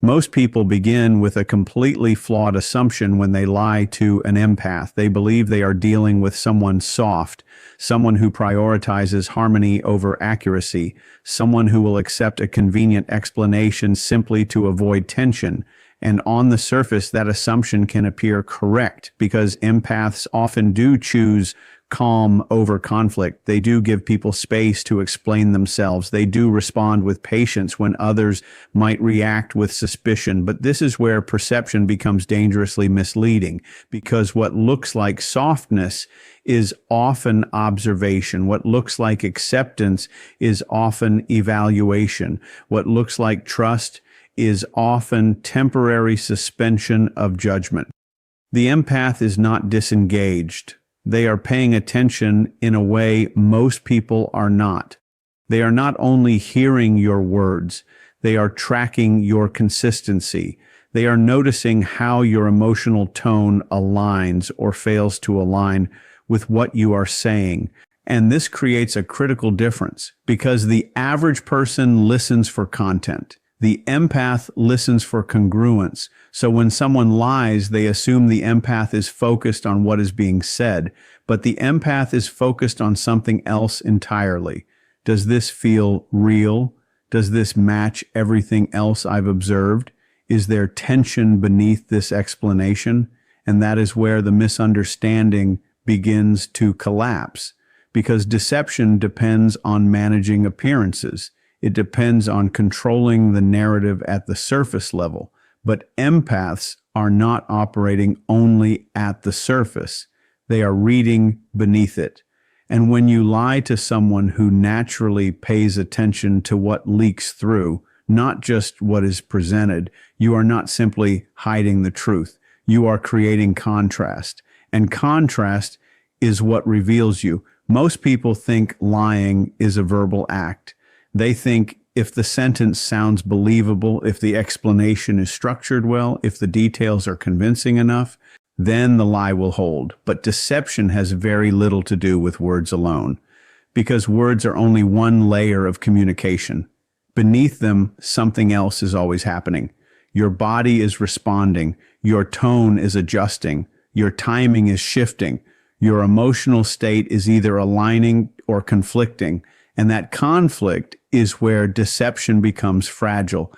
Most people begin with a completely flawed assumption when they lie to an empath. They believe they are dealing with someone soft, someone who prioritizes harmony over accuracy, someone who will accept a convenient explanation simply to avoid tension. And on the surface, that assumption can appear correct because empaths often do choose calm over conflict. They do give people space to explain themselves. They do respond with patience when others might react with suspicion. But this is where perception becomes dangerously misleading, because what looks like softness is often observation. What looks like acceptance is often evaluation. What looks like trust is often temporary suspension of judgment. The empath is not disengaged. They are paying attention in a way most people are not. They are not only hearing your words, they are tracking your consistency. They are noticing how your emotional tone aligns or fails to align with what you are saying. And this creates a critical difference because the average person listens for content. The empath listens for congruence. So when someone lies, they assume the empath is focused on what is being said, but the empath is focused on something else entirely. Does this feel real? Does this match everything else I've observed? Is there tension beneath this explanation? And that is where the misunderstanding begins to collapse, because deception depends on managing appearances. It depends on controlling the narrative at the surface level. But empaths are not operating only at the surface. They are reading beneath it. And when you lie to someone who naturally pays attention to what leaks through, not just what is presented, you are not simply hiding the truth. You are creating contrast. And contrast is what reveals you. Most people think lying is a verbal act. They think if the sentence sounds believable, if the explanation is structured well, if the details are convincing enough, then the lie will hold. But deception has very little to do with words alone, because words are only one layer of communication. Beneath them, something else is always happening. Your body is responding. Your tone is adjusting. Your timing is shifting. Your emotional state is either aligning or conflicting. And that conflict is where deception becomes fragile,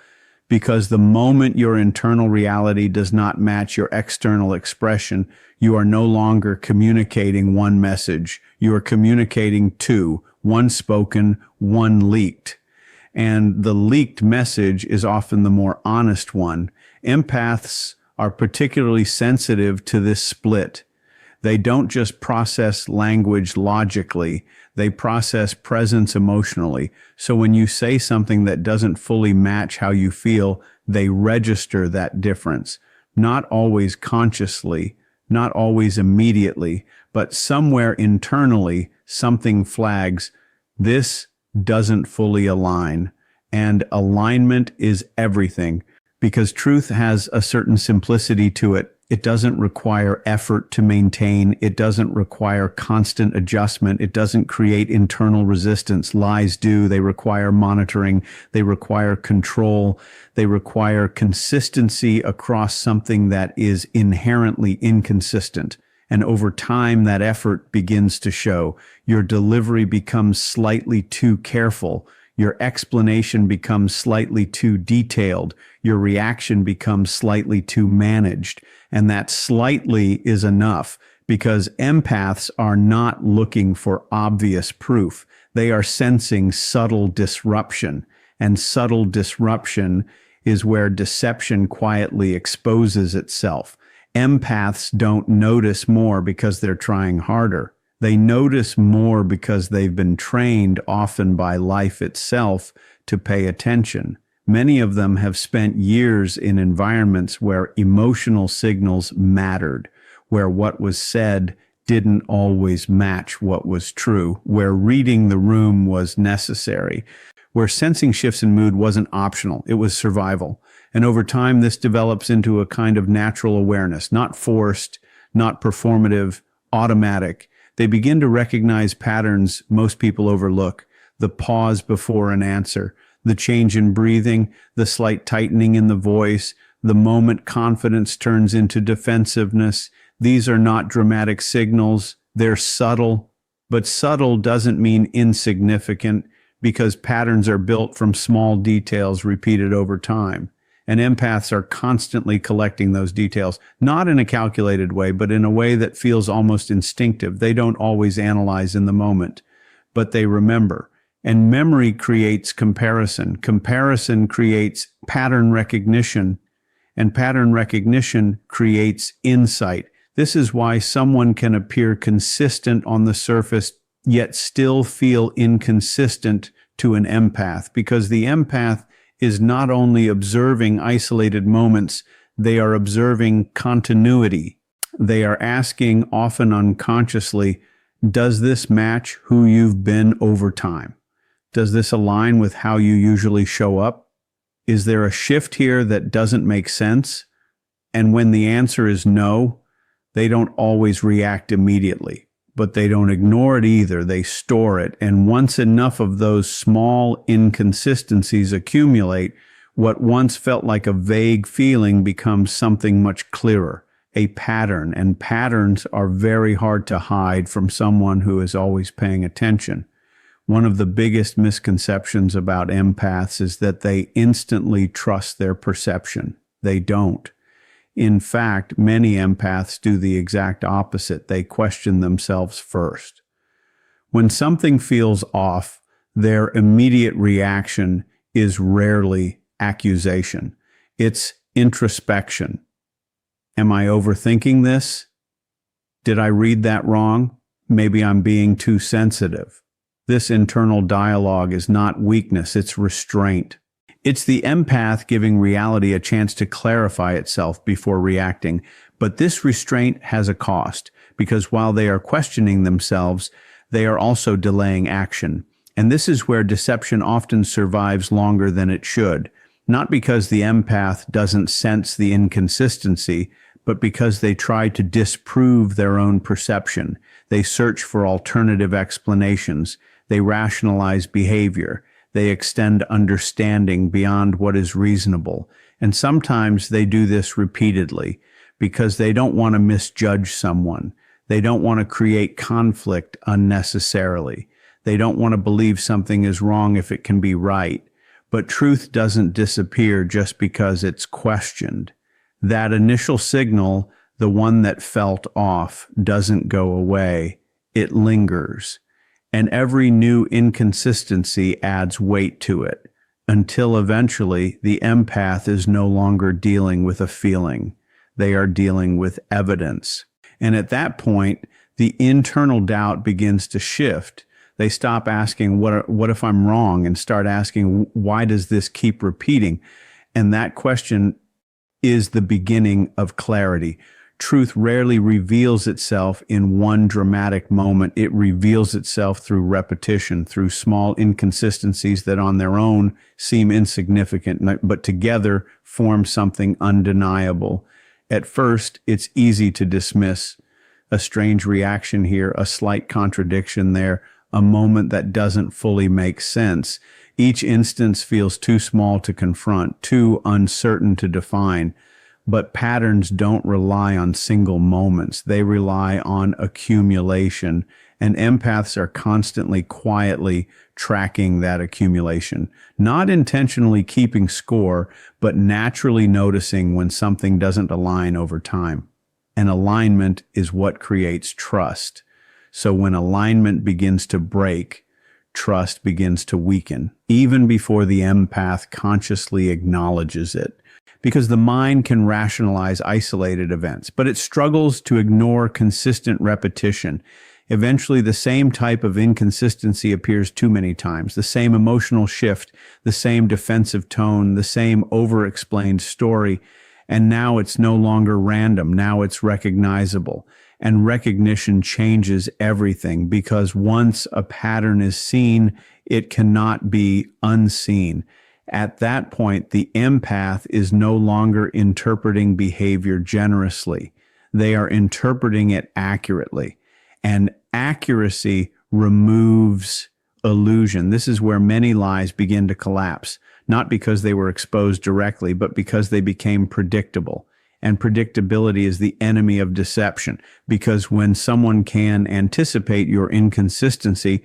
because the moment your internal reality does not match your external expression, you are no longer communicating one message. You are communicating two, one spoken, one leaked. And the leaked message is often the more honest one. Empaths are particularly sensitive to this split. They don't just process language logically, they process presence emotionally. So when you say something that doesn't fully match how you feel, they register that difference. Not always consciously, not always immediately, but somewhere internally, something flags, this doesn't fully align. And alignment is everything, because truth has a certain simplicity to it. It doesn't require effort to maintain. It doesn't require constant adjustment. It doesn't create internal resistance. Lies do. They require monitoring. They require control. They require consistency across something that is inherently inconsistent. And over time, that effort begins to show. Your delivery becomes slightly too careful. Your explanation becomes slightly too detailed. Your reaction becomes slightly too managed. And that slightly is enough, because empaths are not looking for obvious proof. They are sensing subtle disruption. And subtle disruption is where deception quietly exposes itself. Empaths don't notice more because they're trying harder. They notice more because they've been trained, often by life itself, to pay attention. Many of them have spent years in environments where emotional signals mattered, where what was said didn't always match what was true, where reading the room was necessary, where sensing shifts in mood wasn't optional, it was survival. And over time, this develops into a kind of natural awareness, not forced, not performative, automatic. They begin to recognize patterns most people overlook: the pause before an answer, The change in breathing, the slight tightening in the voice, the moment confidence turns into defensiveness. These are not dramatic signals. They're subtle, but subtle doesn't mean insignificant because patterns are built from small details repeated over time. And empaths are constantly collecting those details, not in a calculated way, but in a way that feels almost instinctive. They don't always analyze in the moment, but they remember. And memory creates comparison. Comparison creates pattern recognition, and pattern recognition creates insight. This is why someone can appear consistent on the surface, yet still feel inconsistent to an empath, because the empath is not only observing isolated moments, they are observing continuity. They are asking, often unconsciously, does this match who you've been over time? Does this align with how you usually show up? Is there a shift here that doesn't make sense? And when the answer is no, they don't always react immediately, but they don't ignore it either. They store it. And once enough of those small inconsistencies accumulate, what once felt like a vague feeling becomes something much clearer, a pattern. And patterns are very hard to hide from someone who is always paying attention. One of the biggest misconceptions about empaths is that they instantly trust their perception. They don't. In fact, many empaths do the exact opposite. They question themselves first. When something feels off, their immediate reaction is rarely accusation. It's introspection. Am I overthinking this? Did I read that wrong? Maybe I'm being too sensitive. This internal dialogue is not weakness, it's restraint. It's the empath giving reality a chance to clarify itself before reacting. But this restraint has a cost, because while they are questioning themselves, they are also delaying action. And this is where deception often survives longer than it should, not because the empath doesn't sense the inconsistency, but because they try to disprove their own perception. They search for alternative explanations. They rationalize behavior. They extend understanding beyond what is reasonable. And sometimes they do this repeatedly because they don't want to misjudge someone. They don't want to create conflict unnecessarily. They don't want to believe something is wrong if it can be right. But truth doesn't disappear just because it's questioned. That initial signal, the one that felt off, doesn't go away. It lingers. And every new inconsistency adds weight to it, until eventually the empath is no longer dealing with a feeling. They are dealing with evidence. And at that point, the internal doubt begins to shift. They stop asking, what if I'm wrong? And start asking, why does this keep repeating? And that question is the beginning of clarity. Truth rarely reveals itself in one dramatic moment. It reveals itself through repetition, through small inconsistencies that on their own seem insignificant, but together form something undeniable. At first, it's easy to dismiss a strange reaction here, a slight contradiction there, a moment that doesn't fully make sense. Each instance feels too small to confront, too uncertain to define. But patterns don't rely on single moments. They rely on accumulation. And empaths are constantly, quietly tracking that accumulation. Not intentionally keeping score, but naturally noticing when something doesn't align over time. And alignment is what creates trust. So when alignment begins to break, trust begins to weaken, even before the empath consciously acknowledges it. Because the mind can rationalize isolated events, but it struggles to ignore consistent repetition. Eventually, the same type of inconsistency appears too many times, the same emotional shift, the same defensive tone, the same over-explained story, and now it's no longer random, now it's recognizable. And recognition changes everything, because once a pattern is seen, it cannot be unseen. At that point, the empath is no longer interpreting behavior generously. They are interpreting it accurately. And accuracy removes illusion. This is where many lies begin to collapse, not because they were exposed directly, but because they became predictable. And predictability is the enemy of deception, because when someone can anticipate your inconsistency,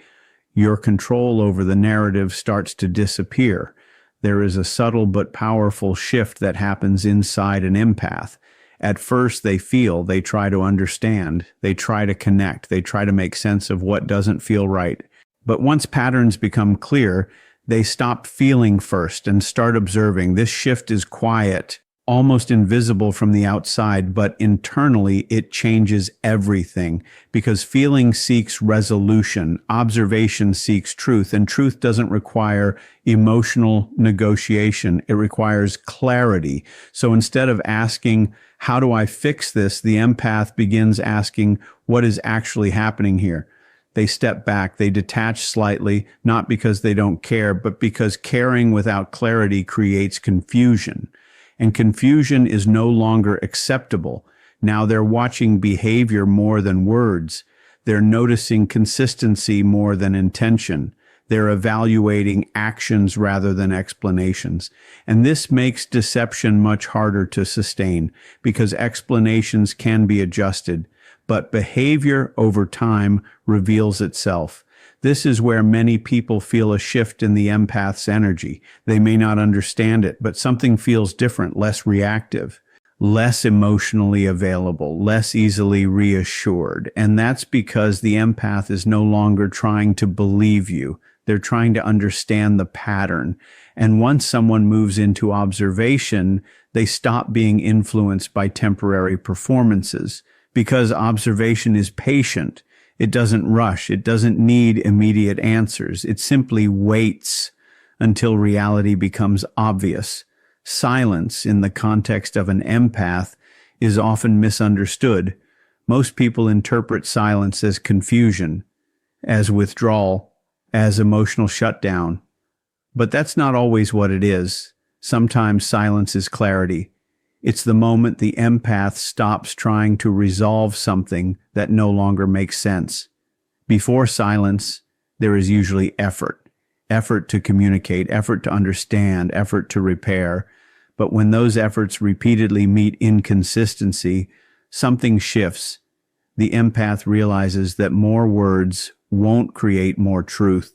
your control over the narrative starts to disappear. There is a subtle but powerful shift that happens inside an empath. At first, they feel, they try to understand, they try to connect, they try to make sense of what doesn't feel right. But once patterns become clear, they stop feeling first and start observing. This shift is quiet, almost invisible from the outside, but internally it changes everything, because feeling seeks resolution, observation seeks truth, and truth doesn't require emotional negotiation. It requires clarity. So instead of asking, how do I fix this? The empath begins asking, what is actually happening here? They step back, they detach slightly, not because they don't care, but because caring without clarity creates confusion. And confusion is no longer acceptable. Now they're watching behavior more than words. They're noticing consistency more than intention. They're evaluating actions rather than explanations. And this makes deception much harder to sustain, because explanations can be adjusted, but behavior over time reveals itself. This is where many people feel a shift in the empath's energy. They may not understand it, but something feels different, less reactive, less emotionally available, less easily reassured. And that's because the empath is no longer trying to believe you. They're trying to understand the pattern. And once someone moves into observation, they stop being influenced by temporary performances, because observation is patient. It doesn't rush. It doesn't need immediate answers. It simply waits until reality becomes obvious. Silence, in the context of an empath, is often misunderstood. Most people interpret silence as confusion, as withdrawal, as emotional shutdown. But that's not always what it is. Sometimes silence is clarity. It's the moment the empath stops trying to resolve something that no longer makes sense. Before silence, there is usually effort. Effort to communicate, effort to understand, effort to repair. But when those efforts repeatedly meet inconsistency, something shifts. The empath realizes that more words won't create more truth.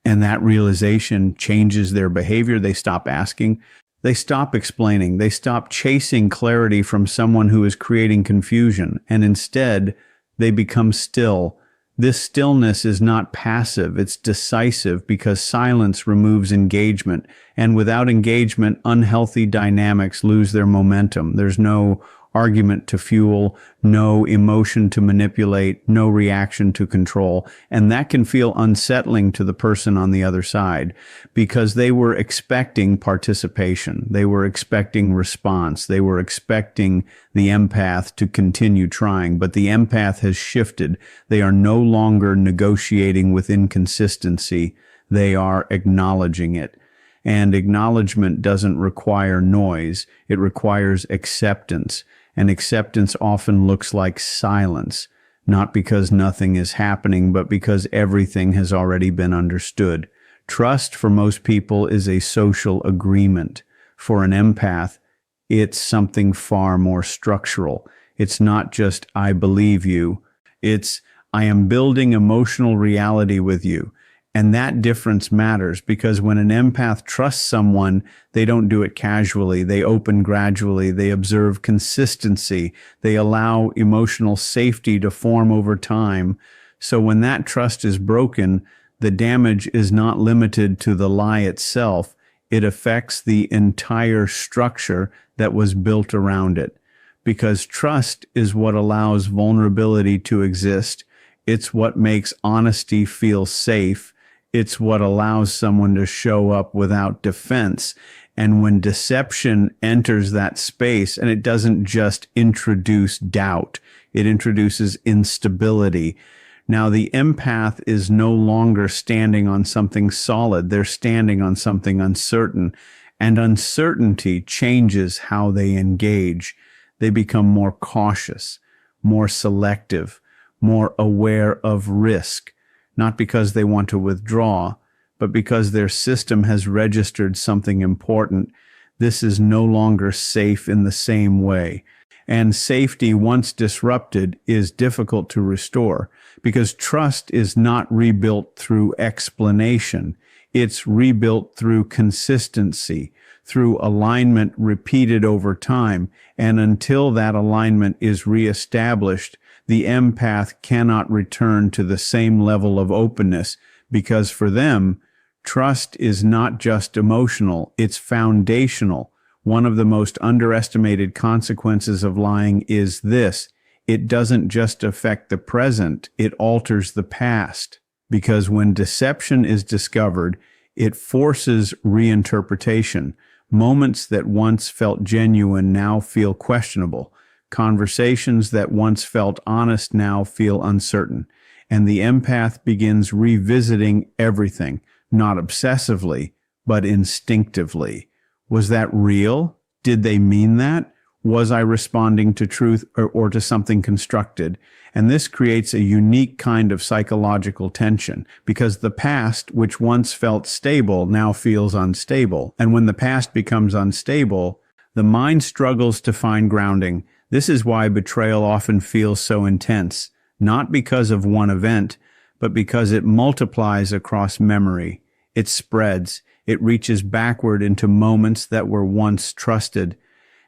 And that realization changes their behavior. They stop asking. They stop explaining. They stop chasing clarity from someone who is creating confusion. And instead, they become still. This stillness is not passive. It's decisive, because silence removes engagement. And without engagement, unhealthy dynamics lose their momentum. There's no argument to fuel, no emotion to manipulate, no reaction to control. And that can feel unsettling to the person on the other side, because they were expecting participation. They were expecting response. They were expecting the empath to continue trying, but the empath has shifted. They are no longer negotiating with inconsistency. They are acknowledging it. And acknowledgement doesn't require noise. It requires acceptance. And acceptance often looks like silence, not because nothing is happening, but because everything has already been understood. Trust for most people is a social agreement. For an empath, it's something far more structural. It's not just, I believe you. It's, I am building emotional reality with you. And that difference matters, because when an empath trusts someone, they don't do it casually. They open gradually. They observe consistency. They allow emotional safety to form over time. So when that trust is broken, the damage is not limited to the lie itself. It affects the entire structure that was built around it. Because trust is what allows vulnerability to exist. It's what makes honesty feel safe. It's what allows someone to show up without defense. And when deception enters that space, and it doesn't just introduce doubt, it introduces instability. Now, the empath is no longer standing on something solid. They're standing on something uncertain. And uncertainty changes how they engage. They become more cautious, more selective, more aware of risk. not because they want to withdraw, but because their system has registered something important. This is no longer safe in the same way. And safety, once disrupted, is difficult to restore because trust is not rebuilt through explanation. It's rebuilt through consistency, through alignment repeated over time. And until that alignment is reestablished, the empath cannot return to the same level of openness because for them, trust is not just emotional, it's foundational. One of the most underestimated consequences of lying is this: it doesn't just affect the present, it alters the past. Because when deception is discovered, it forces reinterpretation. Moments that once felt genuine now feel questionable. Conversations that once felt honest now feel uncertain. And the empath begins revisiting everything, not obsessively, but instinctively. Was that real? Did they mean that? Was I responding to truth or to something constructed? And this creates a unique kind of psychological tension because the past, which once felt stable, now feels unstable. And when the past becomes unstable, the mind struggles to find grounding. This is why betrayal often feels so intense, not because of one event, but because it multiplies across memory. It spreads. It reaches backward into moments that were once trusted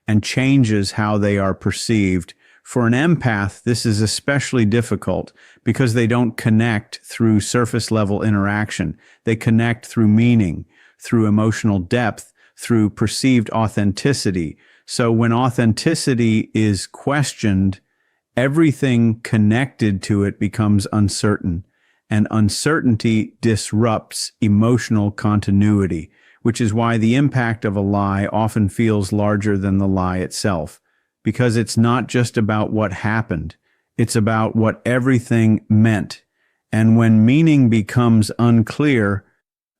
and changes how they are perceived. For an empath, this is especially difficult because they don't connect through surface-level interaction. They connect through meaning, through emotional depth, through perceived authenticity. So when authenticity is questioned, everything connected to it becomes uncertain. And uncertainty disrupts emotional continuity, which is why the impact of a lie often feels larger than the lie itself, because it's not just about what happened, it's about what everything meant. And when meaning becomes unclear,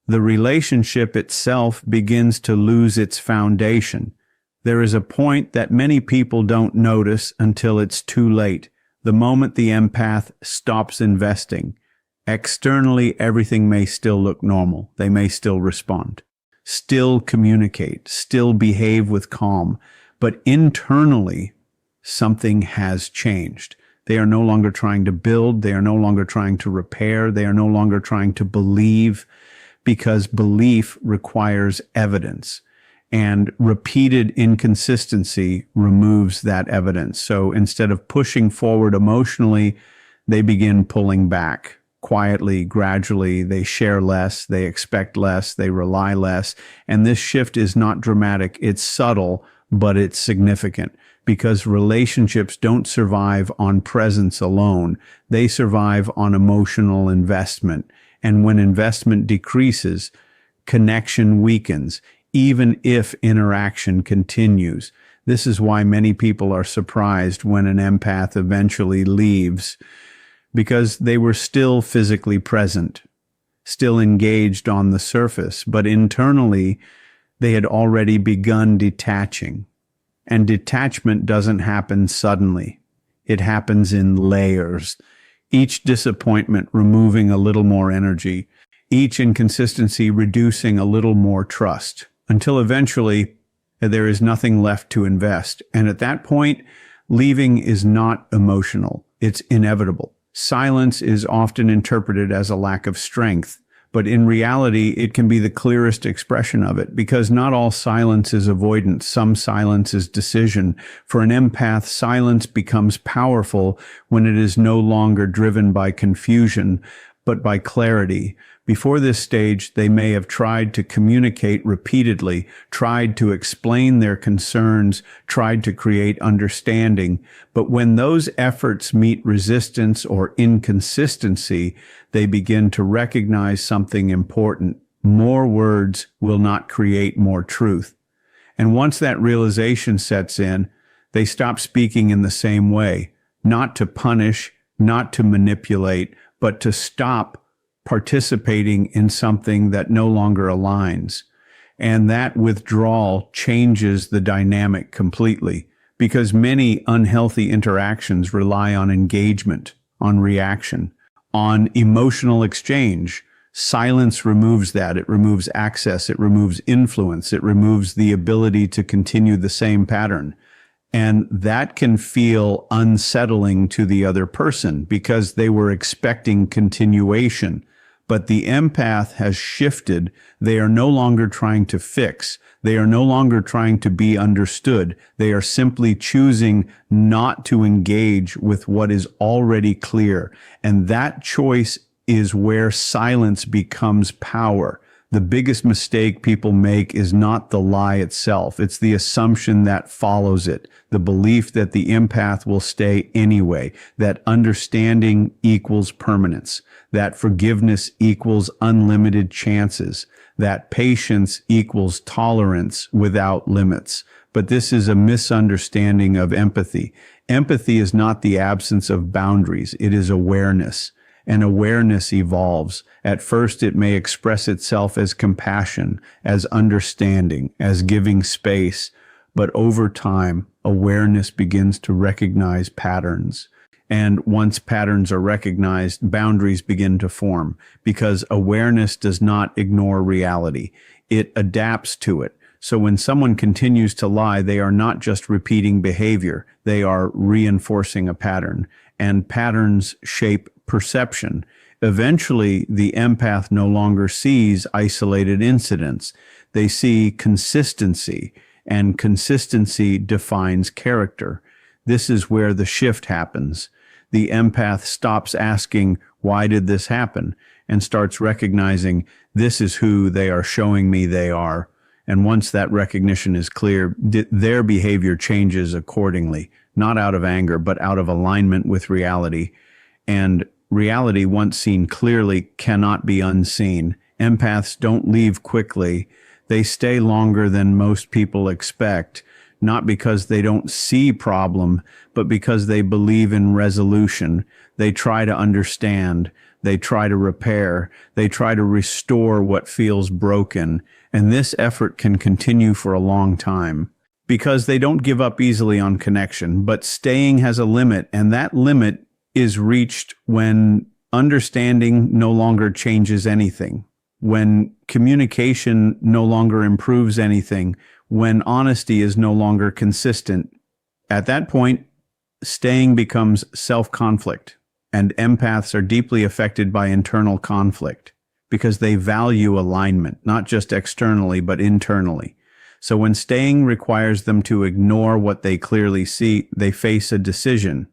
the relationship itself begins to lose its foundation. There is a point that many people don't notice until it's too late, the moment the empath stops investing. Externally, everything may still look normal. They may still respond, still communicate, still behave with calm. But internally, something has changed. They are no longer trying to build. They are no longer trying to repair. They are no longer trying to believe, because belief requires evidence. And repeated inconsistency removes that evidence. So instead of pushing forward emotionally, they begin pulling back. Quietly, gradually, they share less, they expect less, they rely less. And this shift is not dramatic, it's subtle, but it's significant because relationships don't survive on presence alone. They survive on emotional investment. And when investment decreases, connection weakens, even if interaction continues. This is why many people are surprised when an empath eventually leaves, because they were still physically present, still engaged on the surface, but internally they had already begun detaching. And detachment doesn't happen suddenly. It happens in layers. Each disappointment removing a little more energy, each inconsistency reducing a little more trust, until eventually there is nothing left to invest. And at that point, leaving is not emotional. It's inevitable. Silence is often interpreted as a lack of strength, but in reality, it can be the clearest expression of it, because not all silence is avoidance. Some silence is decision. For an empath, silence becomes powerful when it is no longer driven by confusion, but by clarity. Before this stage, they may have tried to communicate repeatedly, tried to explain their concerns, tried to create understanding. But when those efforts meet resistance or inconsistency, they begin to recognize something important. More words will not create more truth. And once that realization sets in, they stop speaking in the same way, not to punish, not to manipulate, but to stop participating in something that no longer aligns. And that withdrawal changes the dynamic completely, because many unhealthy interactions rely on engagement, on reaction, on emotional exchange. Silence removes that. It removes access. It removes influence. It removes the ability to continue the same pattern. And that can feel unsettling to the other person because they were expecting continuation. But the empath has shifted. They are no longer trying to fix. They are no longer trying to be understood. They are simply choosing not to engage with what is already clear. And that choice is where silence becomes power. The biggest mistake people make is not the lie itself. It's the assumption that follows it, the belief that the empath will stay anyway, that understanding equals permanence, that forgiveness equals unlimited chances, that patience equals tolerance without limits. But this is a misunderstanding of empathy. Empathy is not the absence of boundaries. It is awareness. And awareness evolves. At first, it may express itself as compassion, as understanding, as giving space. But over time, awareness begins to recognize patterns. And once patterns are recognized, boundaries begin to form because awareness does not ignore reality. It adapts to it. So when someone continues to lie, they are not just repeating behavior. They are reinforcing a pattern. And patterns shape perception. Eventually, the empath no longer sees isolated incidents. They see consistency, and consistency defines character. This is where the shift happens. The empath stops asking, "Why did this happen?" and starts recognizing, "This is who they are showing me they are." And once that recognition is clear, their behavior changes accordingly, not out of anger, but out of alignment with reality. And reality, once seen clearly, cannot be unseen. Empaths don't leave quickly. They stay longer than most people expect, not because they don't see problem, but because they believe in resolution. They try to understand. They try to repair. They try to restore what feels broken. And this effort can continue for a long time because they don't give up easily on connection. But staying has a limit, and that limit is reached when understanding no longer changes anything, when communication no longer improves anything, when honesty is no longer consistent. At that point, staying becomes self-conflict, and empaths are deeply affected by internal conflict because they value alignment, not just externally, but internally. So when staying requires them to ignore what they clearly see, they face a decision: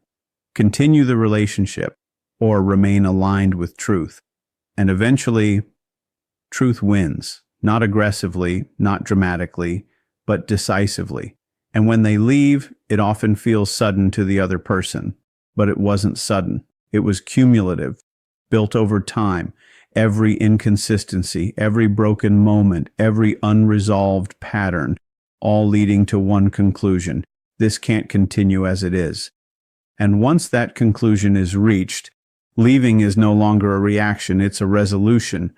continue the relationship or remain aligned with truth. And eventually, truth wins, not aggressively, not dramatically, but decisively. And when they leave, it often feels sudden to the other person, but it wasn't sudden. It was cumulative, built over time. Every inconsistency, every broken moment, every unresolved pattern, all leading to one conclusion: this can't continue as it is. And once that conclusion is reached, leaving is no longer a reaction, it's a resolution.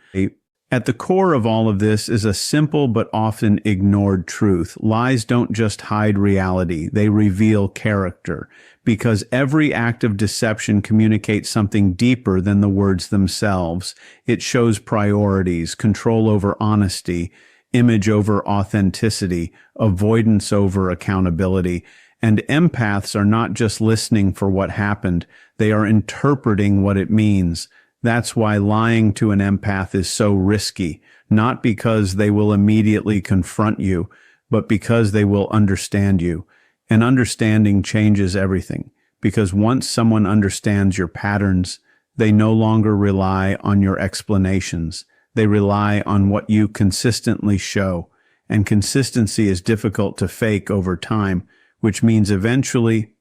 At the core of all of this is a simple but often ignored truth. Lies don't just hide reality, they reveal character. Because every act of deception communicates something deeper than the words themselves. It shows priorities, control over honesty, image over authenticity, avoidance over accountability. And empaths are not just listening for what happened, they are interpreting what it means. That's why lying to an empath is so risky, not because they will immediately confront you, but because they will understand you. And understanding changes everything, because once someone understands your patterns, they no longer rely on your explanations. They rely on what you consistently show. And consistency is difficult to fake over time, which means eventually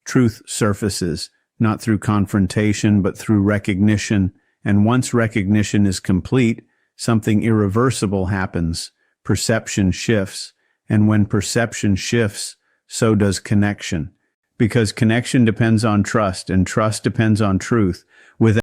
truth surfaces, not through confrontation, but through recognition. And once recognition is complete, something irreversible happens. Perception shifts. And when perception shifts, so does connection. Because connection depends on trust, and trust depends on truth. Without